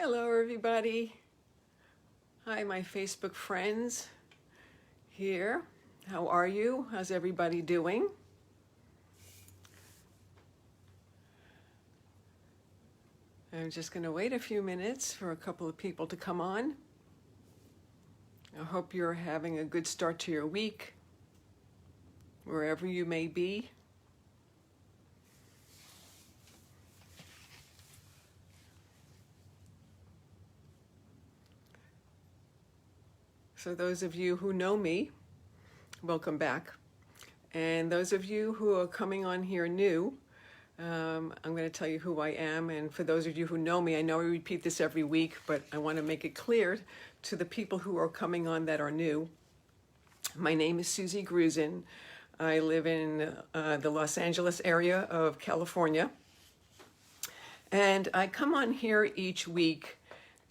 Hello everybody. Hi my Facebook friends here. How are you? How's everybody doing? I'm just going to wait a few minutes for a couple of people to come on. I hope you're having a good start to your week, wherever you may be. So those of you who know me, welcome back. And those of you who are coming on here new, I'm going to tell you who I am. And for those of you who know me, I know I repeat this every week, but I want to make it clear to the people who are coming on that are new. My name is Susie Grusin. I live in the Los Angeles area of California. And I come on here each week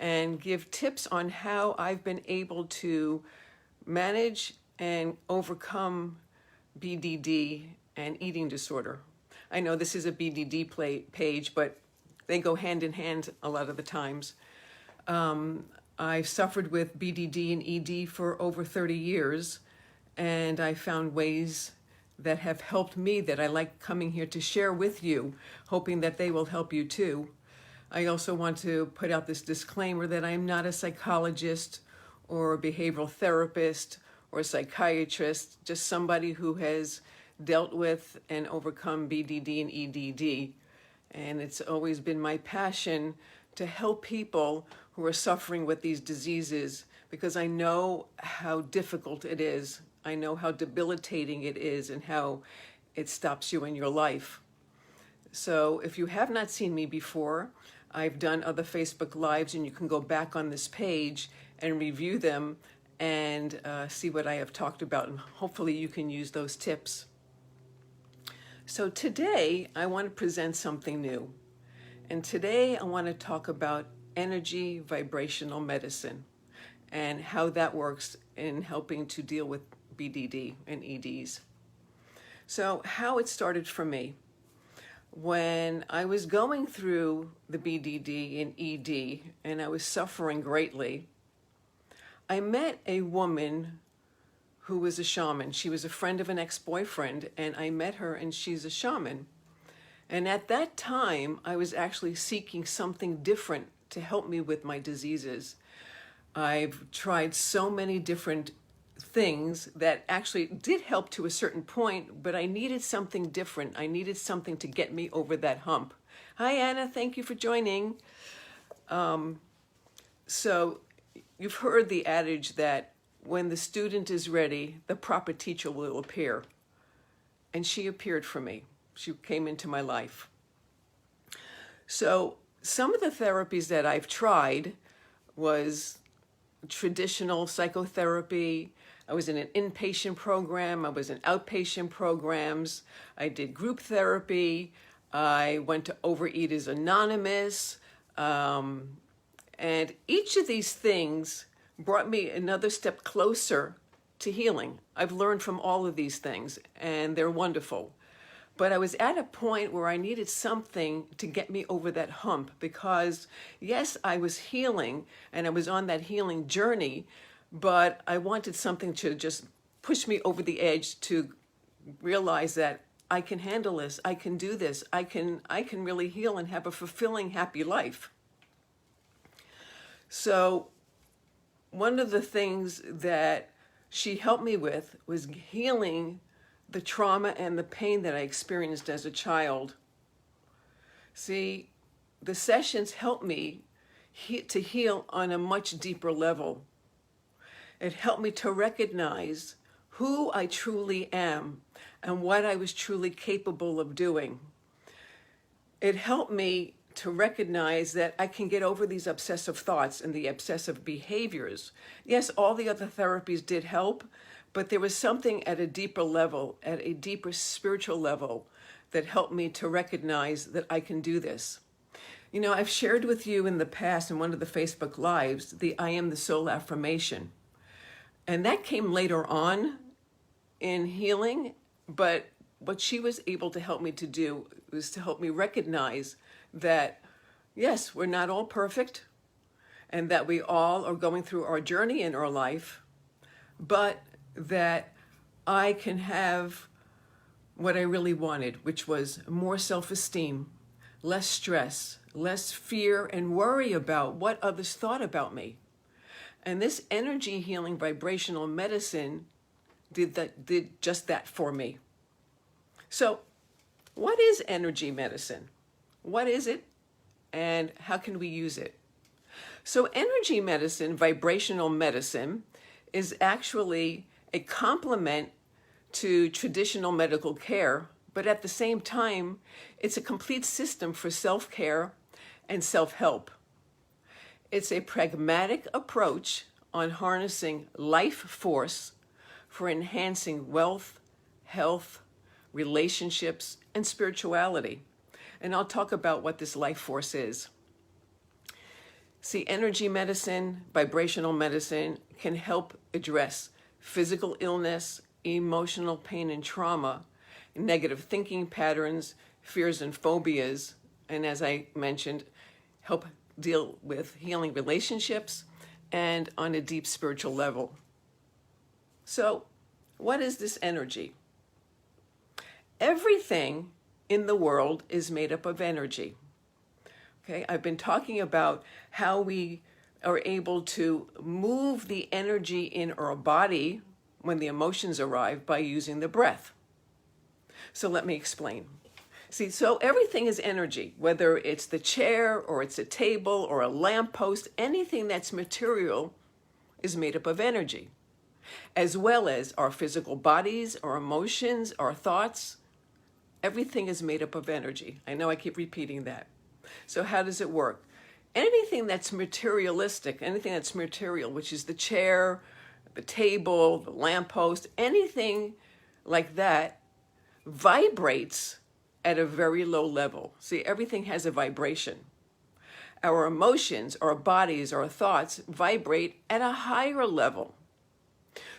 and give tips on how I've been able to manage and overcome BDD and eating disorder. I know this is a BDD page, but they go hand in hand a lot of the times. I've suffered with BDD and ED for over 30 years, and I found ways that have helped me that I like coming here to share with you, hoping that they will help you too. I also want to put out this disclaimer that I am not a psychologist or a behavioral therapist or a psychiatrist, just somebody who has dealt with and overcome BDD and EDD. And it's always been my passion to help people who are suffering with these diseases, because I know how difficult it is. I know how debilitating it is and how it stops you in your life. So if you have not seen me before, I've done other Facebook Lives, and you can go back on this page and review them and see what I have talked about, and hopefully you can use those tips. So today I want to present something new, and today I want to talk about energy vibrational medicine and how that works in helping to deal with BDD and EDs. So how it started for me. When I was going through the BDD and ED and I was suffering greatly, I met a woman who was a shaman. She was a friend of an ex-boyfriend, and I met her, and she's a shaman. And at that time, I was actually seeking something different to help me with my diseases. I've tried so many different things that actually did help to a certain point, but I needed something different. I needed something to get me over that hump. Hi, Anna. Thank you for joining. So you've heard the adage that when the student is ready, the proper teacher will appear. And she appeared for me. She came into my life. So some of the therapies that I've tried was traditional psychotherapy. I was in an inpatient program. I was in outpatient programs. I did group therapy. I went to Overeaters Anonymous. And each of these things brought me another step closer to healing. I've learned from all of these things, and they're wonderful. But I was at a point where I needed something to get me over that hump, because yes, I was healing and I was on that healing journey, but I wanted something to just push me over the edge to realize that I can handle this, I can do this, I can really heal and have a fulfilling, happy life. So one of the things that she helped me with was healing the trauma and the pain that I experienced as a child. See, the sessions helped me to heal on a much deeper level. It helped me to recognize who I truly am and what I was truly capable of doing. It helped me to recognize that I can get over these obsessive thoughts and the obsessive behaviors. Yes, all the other therapies did help, but there was something at a deeper level, at a deeper spiritual level, that helped me to recognize that I can do this. You know, I've shared with you in the past in one of the Facebook Lives, the I am the soul affirmation. And that came later on in healing, but what she was able to help me to do was to help me recognize that, yes, we're not all perfect. and that we all are going through our journey in our life, but that I can have what I really wanted, which was more self-esteem, less stress, less fear and worry about what others thought about me. And this energy healing vibrational medicine did just that for me. So, what is energy medicine? What is it, and how can we use it? So energy medicine, vibrational medicine, is actually a complement to traditional medical care, but at the same time, it's a complete system for self-care and self-help. It's a pragmatic approach on harnessing life force for enhancing wealth, health, relationships, and spirituality. And I'll talk about what this life force is. See, energy medicine, vibrational medicine can help address physical illness, emotional pain and trauma, negative thinking patterns, fears and phobias, and as I mentioned, help deal with healing relationships and on a deep spiritual level. So, what is this energy? Everything in the world is made up of energy. Okay, I've been talking about how we are able to move the energy in our body when the emotions arrive by using the breath. So let me explain. See, so everything is energy, whether it's the chair or it's a table or a lamppost, anything that's material is made up of energy, as well as our physical bodies, our emotions, our thoughts. Everything is made up of energy. I know I keep repeating that. So how does it work? Anything that's materialistic, anything that's material, which is the chair, the table, the lamppost, anything like that vibrates at a very low level. See, everything has a vibration. Our emotions, our bodies, our thoughts vibrate at a higher level.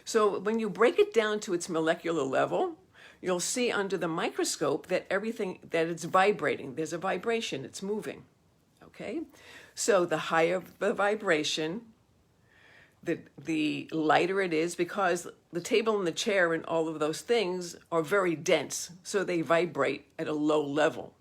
So when you break it down to its molecular level, you'll see under the microscope that everything, that it's vibrating. There's a vibration, it's moving, okay? So the higher the vibration, the lighter it is, because the table and the chair and all of those things are very dense, so they vibrate at a low level.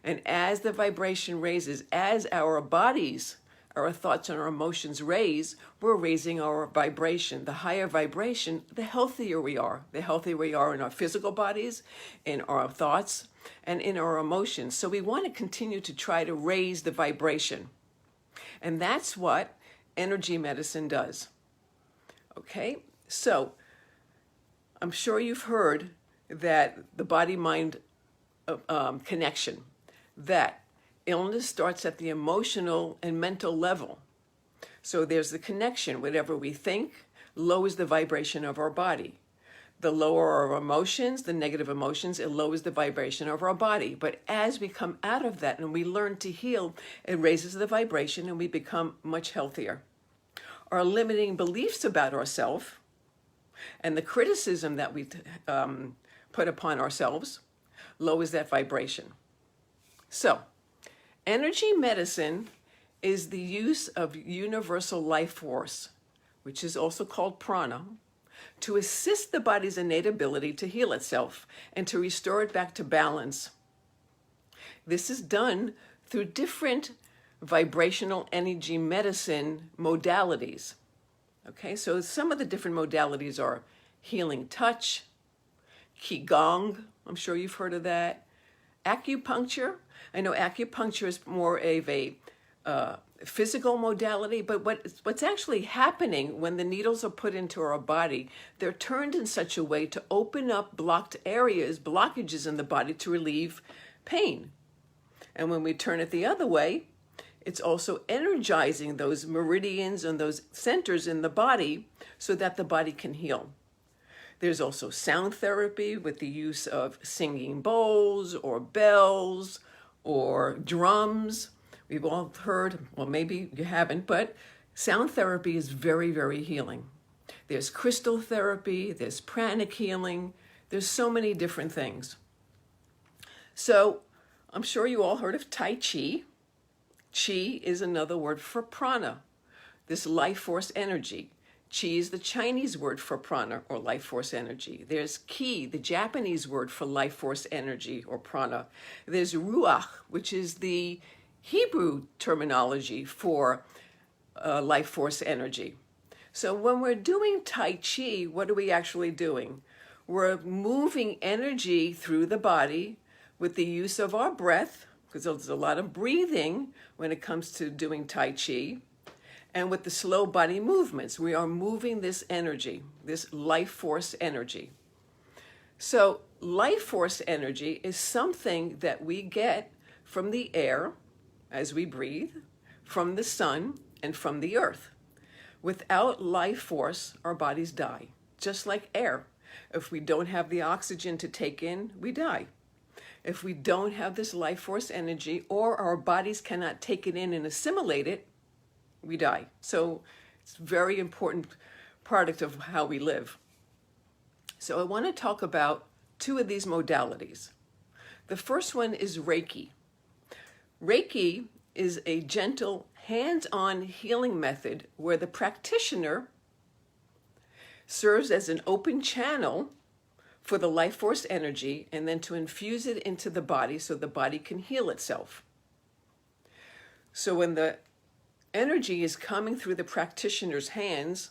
And as the vibration raises, as our bodies, our thoughts and our emotions raise, we're raising our vibration. The higher vibration, the healthier we are. The healthier we are in our physical bodies, in our thoughts, and in our emotions. So we want to continue to try to raise the vibration. And that's what energy medicine does. Okay? So I'm sure you've heard that the body-mind connection, that illness starts at the emotional and mental level. So there's the connection. Whatever we think lowers the vibration of our body. The lower our emotions, the negative emotions, it lowers the vibration of our body. But as we come out of that and we learn to heal, it raises the vibration and we become much healthier. Our limiting beliefs about ourselves and the criticism that we put upon ourselves lowers that vibration. So, energy medicine is the use of universal life force, which is also called prana, to assist the body's innate ability to heal itself and to restore it back to balance. This is done through different vibrational energy medicine modalities. Okay, so some of the different modalities are healing touch, qigong, I'm sure you've heard of that, acupuncture. I know acupuncture is more of a physical modality, but what's actually happening when the needles are put into our body, they're turned in such a way to open up blocked areas, blockages in the body to relieve pain. And when we turn it the other way, it's also energizing those meridians and those centers in the body so that the body can heal. There's also sound therapy with the use of singing bowls or bells or drums. We've all heard, well, maybe you haven't, but sound therapy is very, very healing. There's crystal therapy, there's pranic healing, there's so many different things. So I'm sure you all heard of Tai Chi. Chi is another word for prana. this life force energy. Chi is the Chinese word for prana or life force energy. There's ki, the Japanese word for life force energy or prana. There's ruach, which is the Hebrew terminology for life force energy. So when we're doing Tai Chi, what are we actually doing? We're moving energy through the body with the use of our breath, because there's a lot of breathing when it comes to doing Tai Chi. And with the slow body movements, we are moving this energy, this life force energy. So life force energy is something that we get from the air as we breathe, from the sun, and from the earth. Without life force, our bodies die, just like air. If we don't have the oxygen to take in, we die. If we don't have this life force energy, or our bodies cannot take it in and assimilate it, we die. So it's a very important product of how we live. So I want to talk about two of these modalities. The first one is Reiki. Reiki is a gentle, hands-on healing method where the practitioner serves as an open channel for the life force energy and then to infuse it into the body so the body can heal itself. So when the energy is coming through the practitioner's hands,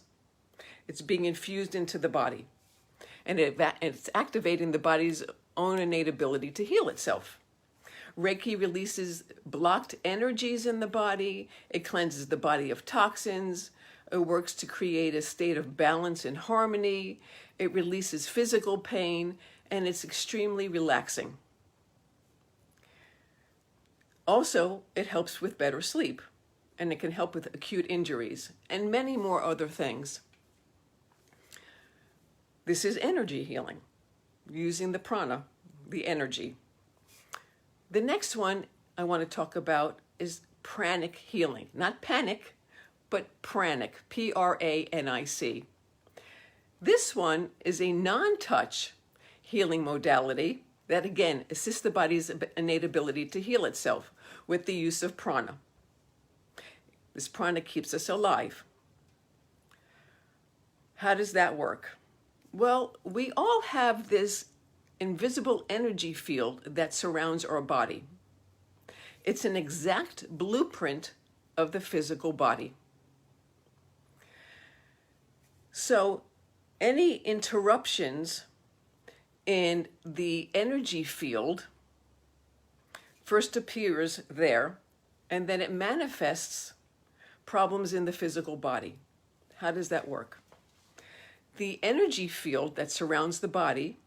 it's being infused into the body, and it's activating the body's own innate ability to heal itself. Reiki releases blocked energies in the body. It cleanses the body of toxins. It works to create a state of balance and harmony. It releases physical pain, and it's extremely relaxing. Also, it helps with better sleep, and it can help with acute injuries and many more other things. This is energy healing, using the prana, the energy. The next one I want to talk about is pranic healing. Not panic, but pranic, Pranic. This one is a non-touch healing modality that, again, assists the body's innate ability to heal itself with the use of prana. This prana keeps us alive. How does that work? Well, we all have this invisible energy field that surrounds our body. It's an exact blueprint of the physical body. So any interruptions in the energy field first appears there, and then it manifests problems in the physical body. How does that work? The energy field that surrounds the body,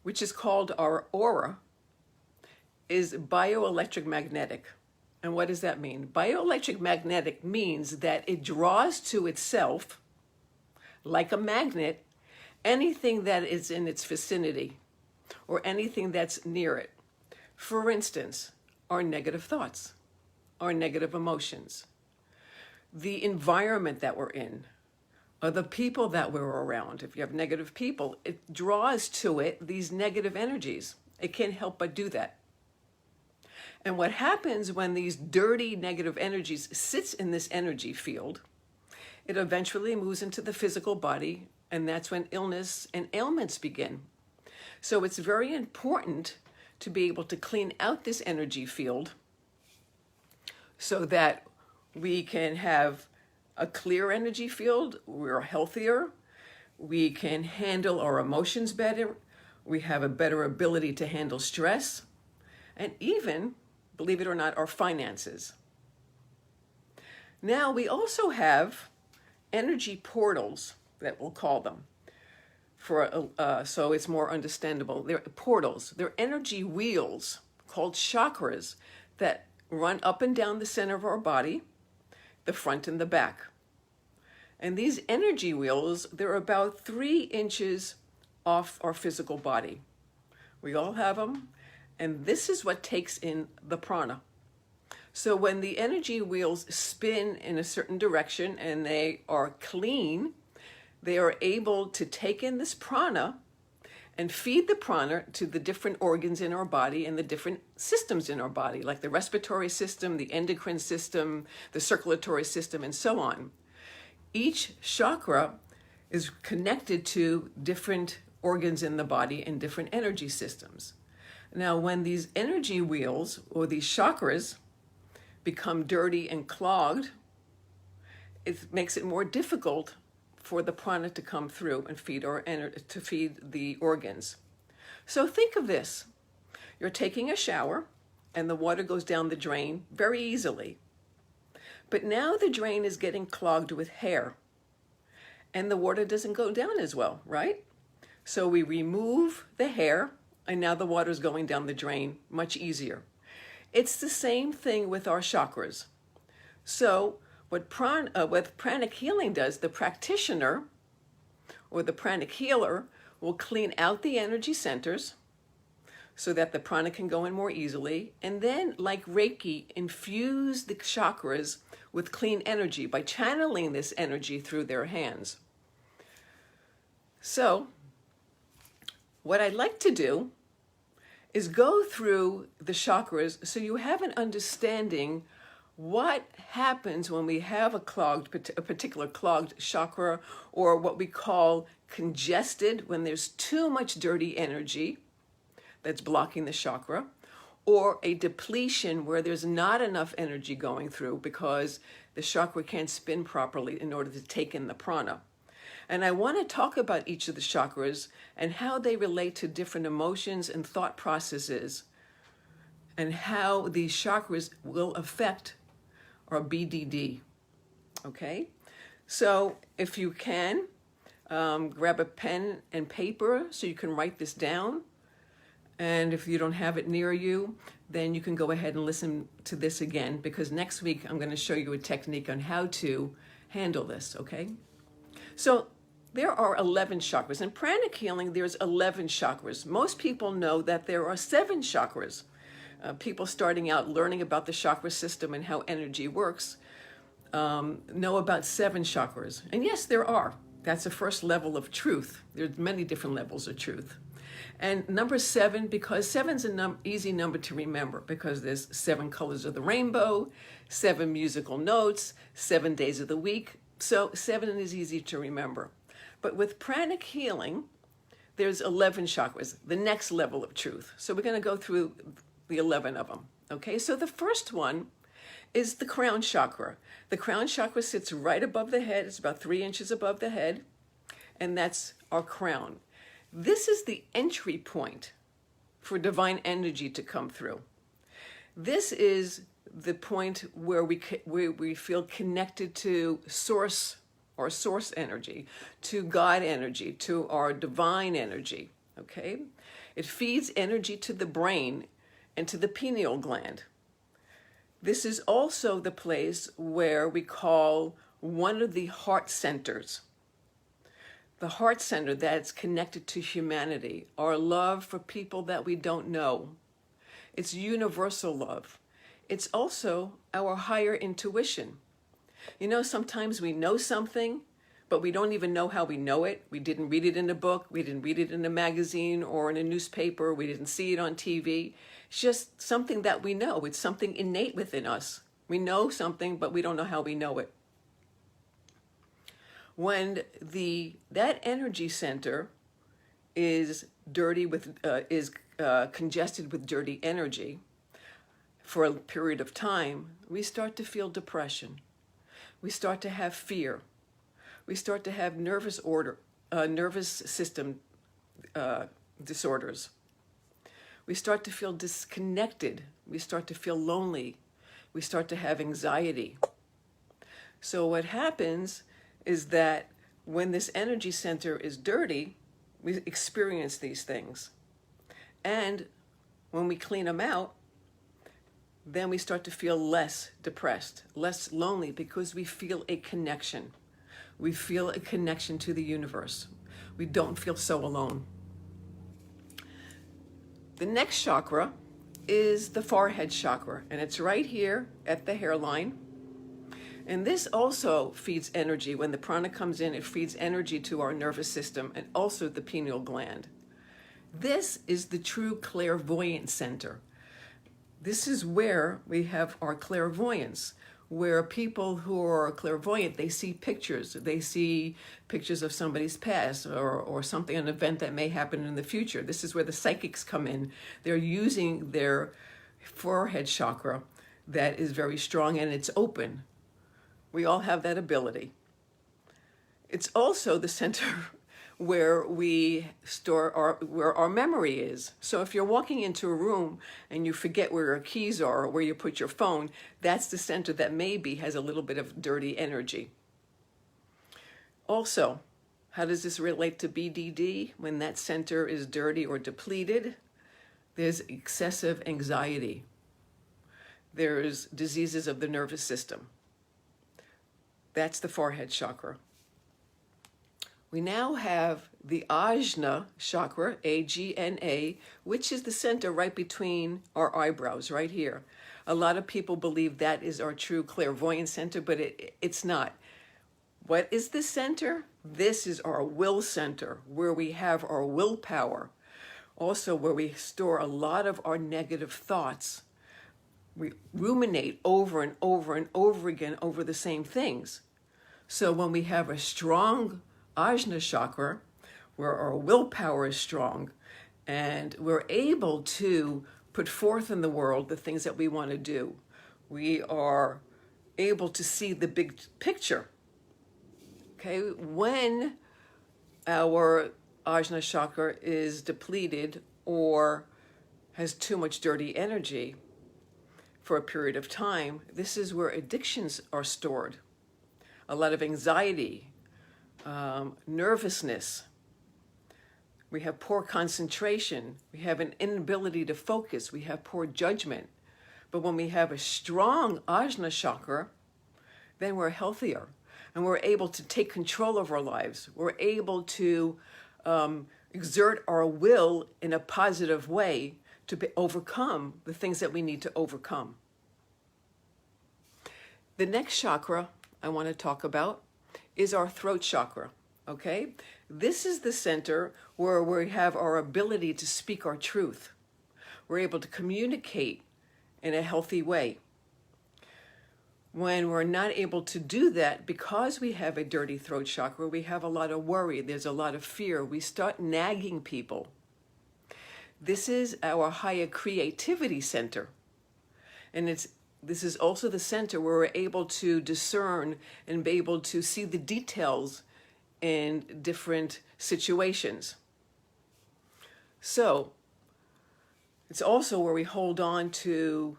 which is called our aura, is bioelectric magnetic. And what does that mean? Bioelectric magnetic means that it draws to itself, like a magnet, anything that is in its vicinity or anything that's near it. For instance, our negative thoughts, our negative emotions, the environment that we're in, or the people that we're around. If you have negative people, it draws to it these negative energies. It can't help but do that. And what happens when these dirty negative energies sits in this energy field, it eventually moves into the physical body, and that's when illness and ailments begin. So it's very important to be able to clean out this energy field so that we can have a clear energy field, we're healthier, we can handle our emotions better, we have a better ability to handle stress, and even, believe it or not, our finances. Now, we also have energy portals, that we'll call them, so it's more understandable. They're portals. They're energy wheels called chakras that run up and down the center of our body, the front and the back. And these energy wheels, they're about 3 inches off our physical body. We all have them, and this is what takes in the prana. So when the energy wheels spin in a certain direction and they are clean, they are able to take in this prana and feed the prana to the different organs in our body and the different systems in our body, like the respiratory system, the endocrine system, the circulatory system, and so on. Each chakra is connected to different organs in the body and different energy systems. Now, when these energy wheels or these chakras become dirty and clogged, it makes it more difficult for the prana to come through and feed the organs. So think of this. You're taking a shower and the water goes down the drain very easily. But now the drain is getting clogged with hair and the water doesn't go down as well, right? So we remove the hair and now the water is going down the drain much easier. It's the same thing with our chakras. So what pranic healing does, the practitioner or the pranic healer will clean out the energy centers so that the prana can go in more easily, and then, like Reiki, infuse the chakras with clean energy by channeling this energy through their hands. So what I'd like to do is go through the chakras so you have an understanding what happens when we have a particular clogged chakra, or what we call congested, when there's too much dirty energy that's blocking the chakra, or a depletion where there's not enough energy going through because the chakra can't spin properly in order to take in the prana. And I want to talk about each of the chakras and how they relate to different emotions and thought processes, and how these chakras will affect our BDD. Okay? So if you can, grab a pen and paper so you can write this down. And if you don't have it near you, then you can go ahead and listen to this again, because next week I'm going to show you a technique on how to handle this, okay? So there are 11 chakras. In pranic healing, there's 11 chakras. Most people know that there are 7 chakras. People starting out learning about the chakra system and how energy works know about 7 chakras. And yes, there are. That's the first level of truth. There's many different levels of truth. And number 7, because 7's an easy number to remember, because there's 7 colors of the rainbow, 7 musical notes, 7 days of the week. So 7 is easy to remember. But with pranic healing, there's 11 chakras, the next level of truth. So we're going to go through the 11 of them. Okay, so the first one is the crown chakra. The crown chakra sits right above the head. It's about 3 inches above the head, and that's our crown. This is the entry point for divine energy to come through. This is the point where we feel connected to source, or source energy, to God energy, to our divine energy. Okay, it feeds energy to the brain and to the pineal gland. This is also the place where we call one of the heart centers. The heart center that's connected to humanity, our love for people that we don't know. It's universal love. It's also our higher intuition. You know, sometimes we know something, but we don't even know how we know it. We didn't read it in a book. We didn't read it in a magazine or in a newspaper. We didn't see it on TV. It's just something that we know. It's something innate within us. We know something, but we don't know how we know it. When that energy center is congested with dirty energy for a period of time, we start to feel depression. We start to have fear. We start to have nervous system disorders. We start to feel disconnected. We start to feel lonely. We start to have anxiety. So what happens is that when this energy center is dirty, we experience these things. And when we clean them out, then we start to feel less depressed, less lonely, because we feel a connection. We feel a connection to the universe. We don't feel so alone. The next chakra is the forehead chakra, and it's right here at the hairline. And this also feeds energy. When the prana comes in, it feeds energy to our nervous system and also the pineal gland. This is the true clairvoyant center. This is where we have our clairvoyance, where people who are clairvoyant, they see pictures. They see pictures of somebody's past or something, an event that may happen in the future. This is where the psychics come in. They're using their forehead chakra that is very strong and it's open. We all have that ability. It's also the center where we store where our memory is. So if you're walking into a room and you forget where your keys are or where you put your phone, that's the center that maybe has a little bit of dirty energy. Also, how does this relate to BDD? When that center is dirty or depleted, there's excessive anxiety. There's diseases of the nervous system. That's the forehead chakra. We now have the Ajna chakra, A-G-N-A, which is the center right between our eyebrows, right here. A lot of people believe that is our true clairvoyant center, but it's not. What is the center? This is our will center, where we have our willpower. Also, where we store a lot of our negative thoughts. We ruminate over and over and over again over the same things. So when we have a strong Ajna chakra, where our willpower is strong, and we're able to put forth in the world the things that we want to do, we are able to see the big picture. Okay, when our Ajna chakra is depleted or has too much dirty energy for a period of time, this is where addictions are stored. A lot of anxiety, nervousness. We have poor concentration. We have an inability to focus. We have poor judgment. But when we have a strong Ajna chakra, then we're healthier and we're able to take control of our lives. We're able to exert our will in a positive way to overcome the things that we need to overcome. The next chakra I want to talk about is our throat chakra, okay? This is the center where we have our ability to speak our truth. We're able to communicate in a healthy way. When we're not able to do that because we have a dirty throat chakra, we have a lot of worry, there's a lot of fear. We start nagging people. This is our higher creativity center. And this is also the center where we're able to discern and be able to see the details in different situations. So it's also where we hold on to,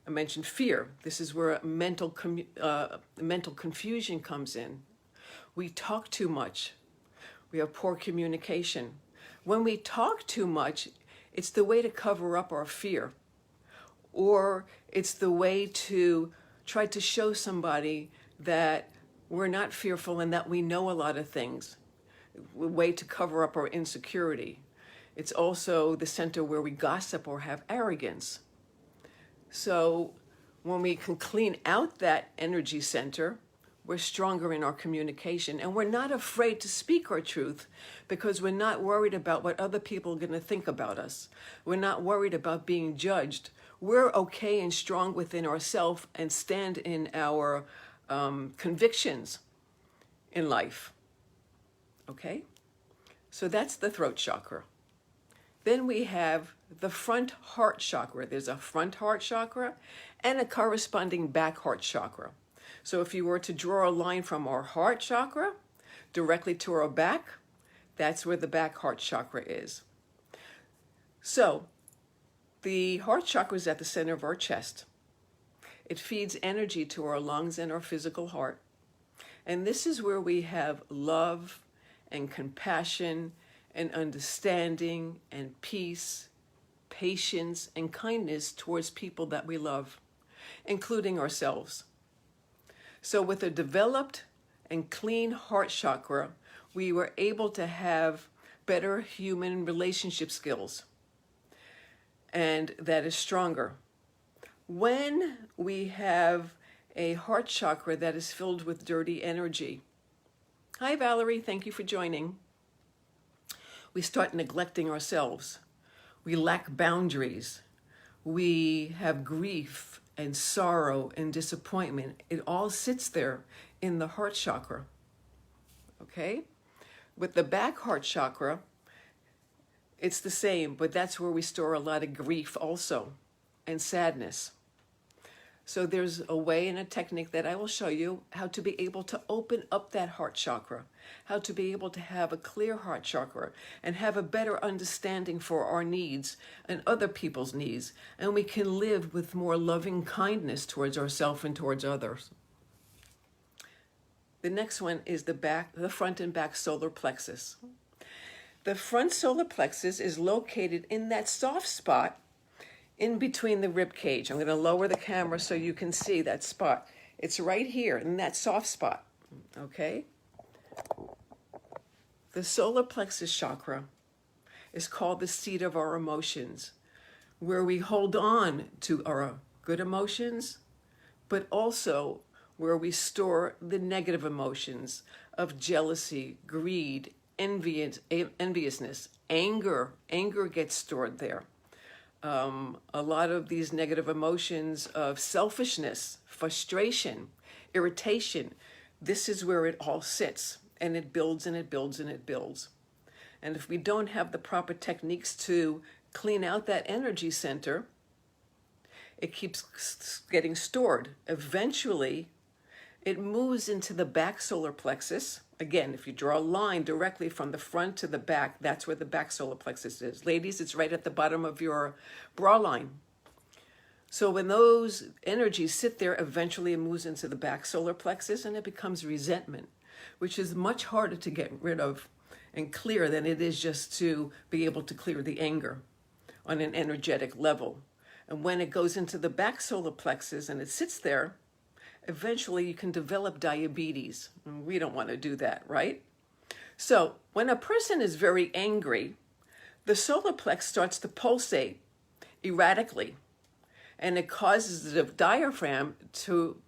I mentioned fear. This is where mental confusion comes in. We talk too much. We have poor communication. When we talk too much, it's the way to cover up our fear. Or it's the way to try to show somebody that we're not fearful and that we know a lot of things. A way to cover up our insecurity. It's also the center where we gossip or have arrogance. So when we can clean out that energy center, we're stronger in our communication and we're not afraid to speak our truth because we're not worried about what other people are going to think about us. We're not worried about being judged. We're okay and strong within ourselves and stand in our convictions in life. Okay? So that's the throat chakra. Then we have the front heart chakra. There's a front heart chakra and a corresponding back heart chakra. So if you were to draw a line from our heart chakra directly to our back, that's where the back heart chakra is. So the heart chakra is at the center of our chest. It feeds energy to our lungs and our physical heart. And this is where we have love and compassion and understanding and peace, patience and kindness towards people that we love, including ourselves. So with a developed and clean heart chakra, we were able to have better human relationship skills. And that is stronger. When we have a heart chakra that is filled with dirty energy. Hi, Valerie. Thank you for joining. we start neglecting ourselves. We lack boundaries. We have grief and sorrow and disappointment. It all sits there in the heart chakra. Okay? With the back heart chakra, it's the same, but that's where we store a lot of grief also and sadness. So there's a way and a technique that I will show you how to be able to open up that heart chakra, how to be able to have a clear heart chakra and have a better understanding for our needs and other people's needs. And we can live with more loving kindness towards ourselves and towards others. The next one is the front and back solar plexus. The front solar plexus is located in that soft spot in between the rib cage. I'm going to lower the camera so you can see that spot. It's right here in that soft spot, okay? The solar plexus chakra is called the seat of our emotions, where we hold on to our good emotions, but also where we store the negative emotions of jealousy, greed, enviousness, anger. Anger gets stored there. A lot of these negative emotions of selfishness, frustration, irritation, this is where it all sits, and it builds and it builds and it builds. And if we don't have the proper techniques to clean out that energy center, it keeps getting stored. Eventually, it moves into the back solar plexus. Again, if you draw a line directly from the front to the back, that's where the back solar plexus is. Ladies, it's right at the bottom of your bra line. So when those energies sit there, eventually it moves into the back solar plexus and it becomes resentment, which is much harder to get rid of and clear than it is just to be able to clear the anger on an energetic level. And when it goes into the back solar plexus and it sits there, eventually you can develop diabetes. We don't want to do that, right? So when a person is very angry, the solar plex starts to pulsate erratically, and it causes the diaphragm to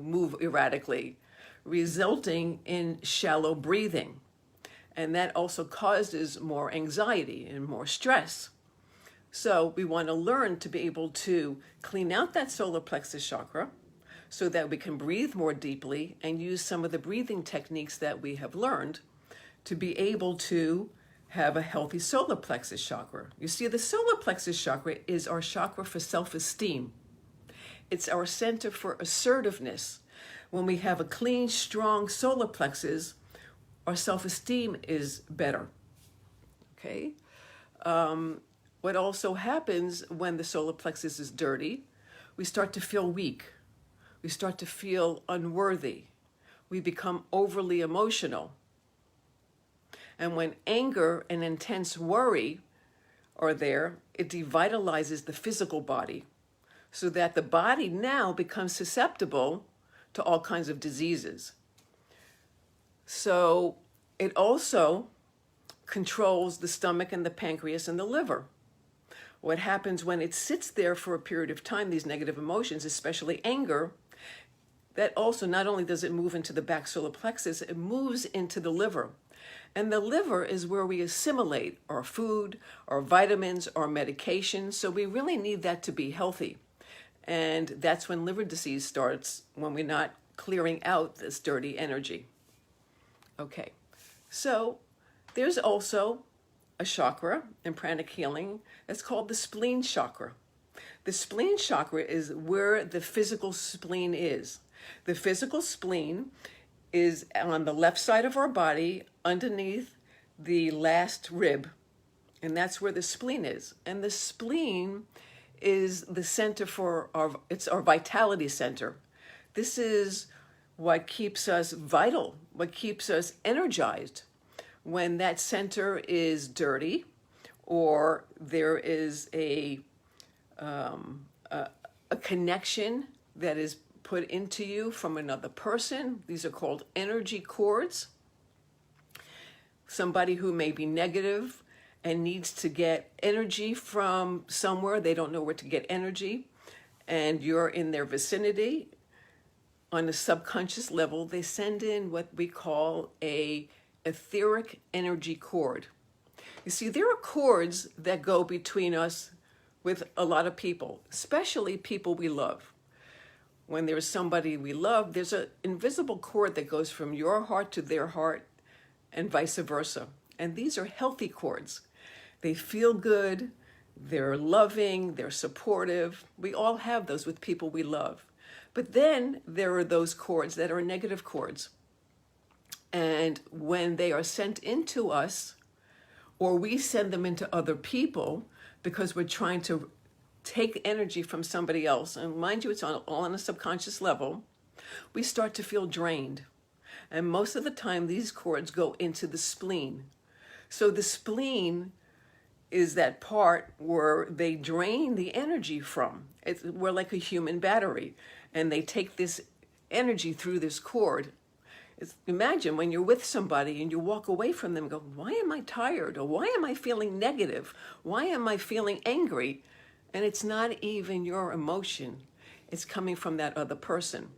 move erratically, resulting in shallow breathing. And that also causes more anxiety and more stress. So we want to learn to be able to clean out that solar plexus chakra, so that we can breathe more deeply and use some of the breathing techniques that we have learned to be able to have a healthy solar plexus chakra. You see, the solar plexus chakra is our chakra for self-esteem. It's our center for assertiveness. When we have a clean, strong solar plexus, our self-esteem is better, okay? What also happens when the solar plexus is dirty, we start to feel weak. We start to feel unworthy. We become overly emotional. And when anger and intense worry are there, it devitalizes the physical body so that the body now becomes susceptible to all kinds of diseases. So it also controls the stomach and the pancreas and the liver. What happens when it sits there for a period of time, these negative emotions, especially anger, that also not only does it move into the back solar plexus, it moves into the liver. And the liver is where we assimilate our food, our vitamins, our medications. So we really need that to be healthy. And that's when liver disease starts, when we're not clearing out this dirty energy. Okay, so there's also a chakra in pranic healing that's called the spleen chakra. The spleen chakra is where the physical spleen is. The physical spleen is on the left side of our body, underneath the last rib, and that's where the spleen is. And the spleen is the center for it's our vitality center. This is what keeps us vital, what keeps us energized. When that center is dirty, or there is a connection that is put into you from another person. These are called energy cords. Somebody who may be negative and needs to get energy from somewhere, they don't know where to get energy, and you're in their vicinity. On a subconscious level, they send in what we call a etheric energy cord. You see, there are cords that go between us with a lot of people, especially people we love. When there's somebody we love, there's an invisible cord that goes from your heart to their heart and vice versa. And these are healthy cords. They feel good, they're loving, they're supportive. We all have those with people we love. But then there are those cords that are negative cords. And when they are sent into us, or we send them into other people because we're trying to take energy from somebody else, and mind you, it's all on a subconscious level, we start to feel drained. And most of the time, these cords go into the spleen. So the spleen is that part where they drain the energy from. We're like a human battery, and they take this energy through this cord. Imagine when you're with somebody and you walk away from them and go, why am I tired? Or why am I feeling negative? Why am I feeling angry? And it's not even your emotion. It's coming from that other person.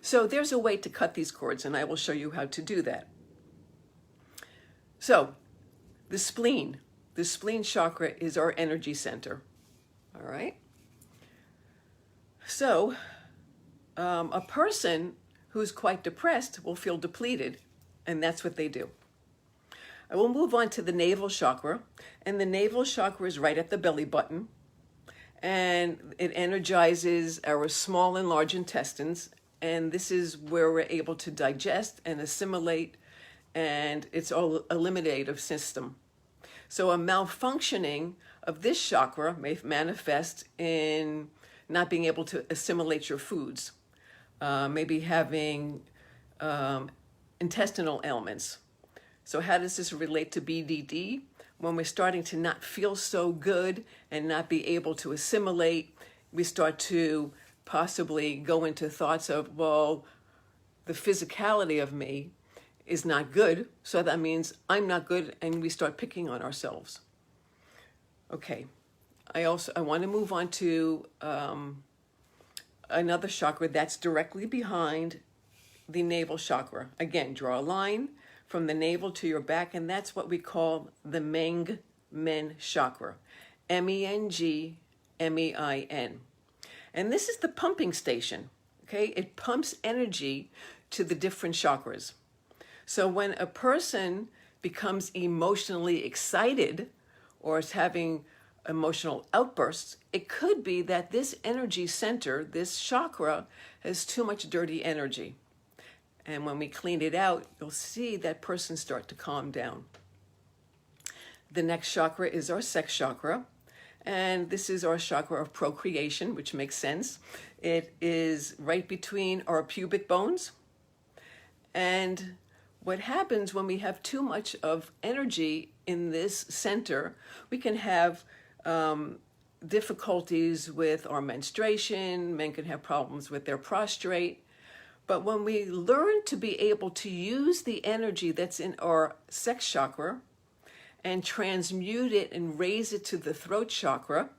So there's a way to cut these cords, and I will show you how to do that. So the spleen chakra is our energy center. All right. So a person who's quite depressed will feel depleted, and that's what they do. I will move on to the navel chakra, and the navel chakra is right at the belly button, and it energizes our small and large intestines, and this is where we're able to digest and assimilate, and it's all eliminative system. So a malfunctioning of this chakra may manifest in not being able to assimilate your foods, maybe having intestinal ailments. So how does this relate to BDD? When we're starting to not feel so good and not be able to assimilate, we start to possibly go into thoughts of, well, the physicality of me is not good, so that means I'm not good, and we start picking on ourselves. Okay, I want to move on to another chakra that's directly behind the navel chakra. Again, draw a line from the navel to your back, and that's what we call the Men chakra, MENGMEIN. And this is the pumping station, okay? It pumps energy to the different chakras. So when a person becomes emotionally excited or is having emotional outbursts, it could be that this energy center, this chakra, has too much dirty energy. And when we clean it out, you'll see that person start to calm down. The next chakra is our sex chakra. And this is our chakra of procreation, which makes sense. It is right between our pubic bones. And what happens when we have too much of energy in this center, we can have difficulties with our menstruation. Men can have problems with their prostrate. But when we learn to be able to use the energy that's in our sex chakra and transmute it and raise it to the throat chakra,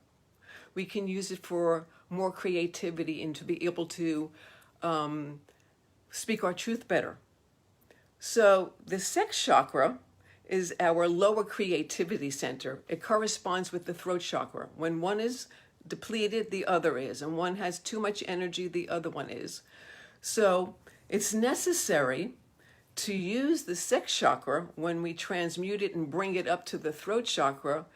we can use it for more creativity and to be able to speak our truth better. So the sex chakra is our lower creativity center. It corresponds with the throat chakra. When one is depleted, the other is. And one has too much energy, the other one is. So it's necessary to use the sex chakra when we transmute it and bring it up to the throat chakra.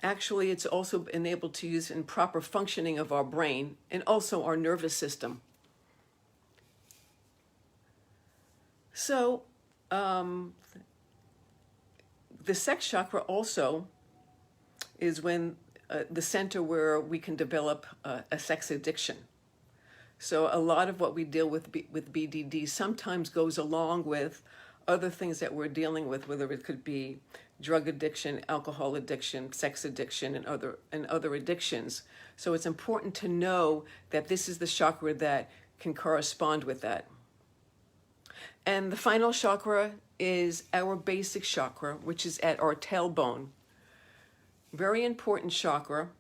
Actually, it's also enabled to use in proper functioning of our brain and also our nervous system. So the sex chakra also is when the center where we can develop a sex addiction. So a lot of what we deal with BDD sometimes goes along with other things that we're dealing with, whether it could be drug addiction, alcohol addiction, sex addiction, and other addictions. So it's important to know that this is the chakra that can correspond with that. And the final chakra is our basic chakra, which is at our tailbone. Very important chakra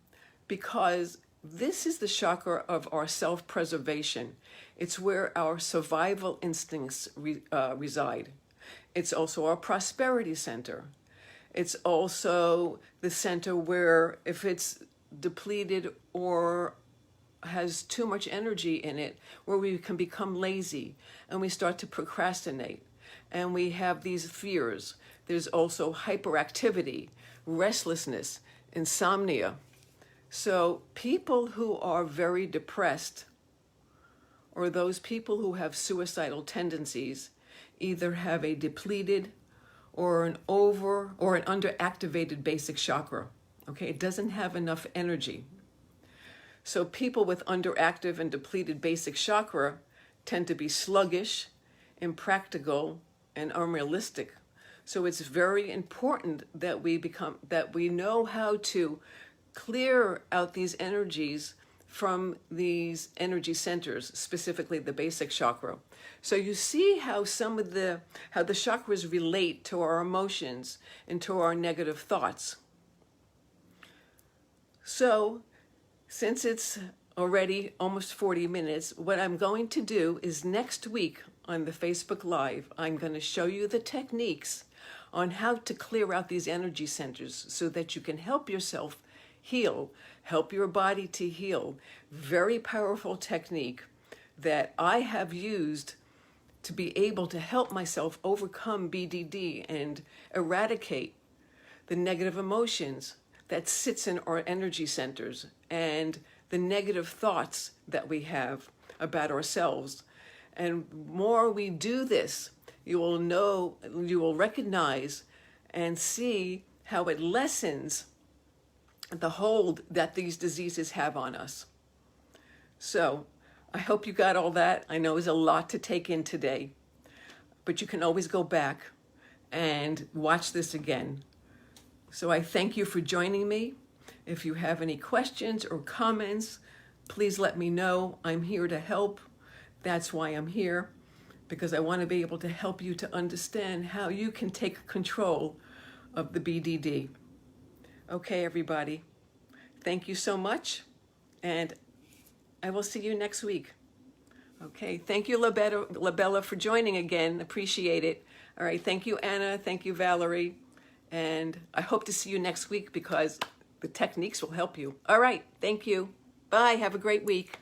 because this is the chakra of our self-preservation. It's where our survival instincts reside. It's also our prosperity center. It's also the center where if it's depleted or has too much energy in it, where we can become lazy and we start to procrastinate and we have these fears. There's also hyperactivity, restlessness, insomnia. So people who are very depressed, or those people who have suicidal tendencies, either have a depleted or an underactivated basic chakra. Okay, it doesn't have enough energy. So people with underactive and depleted basic chakra tend to be sluggish, impractical, and unrealistic. So it's very important that we know how to clear out these energies from these energy centers, specifically the basic chakra. So you see how how the chakras relate to our emotions and to our negative thoughts. So since it's already almost 40 minutes, what I'm going to do is next week on the Facebook Live, I'm going to show you the techniques on how to clear out these energy centers so that you can help yourself heal, help your body to heal. Very powerful technique that I have used to be able to help myself overcome BDD and eradicate the negative emotions that sits in our energy centers and the negative thoughts that we have about ourselves. And more we do this, you will recognize and see how it lessens the hold that these diseases have on us. So I hope you got all that. I know it was a lot to take in today, but you can always go back and watch this again. So I thank you for joining me. If you have any questions or comments, please let me know. I'm here to help. That's why I'm here, because I want to be able to help you to understand how you can take control of the BDD. Okay, everybody. Thank you so much, and I will see you next week. Okay, thank you, Labella, for joining again. Appreciate it. All right, thank you, Anna. Thank you, Valerie. And I hope to see you next week because the techniques will help you. All right, thank you. Bye, have a great week.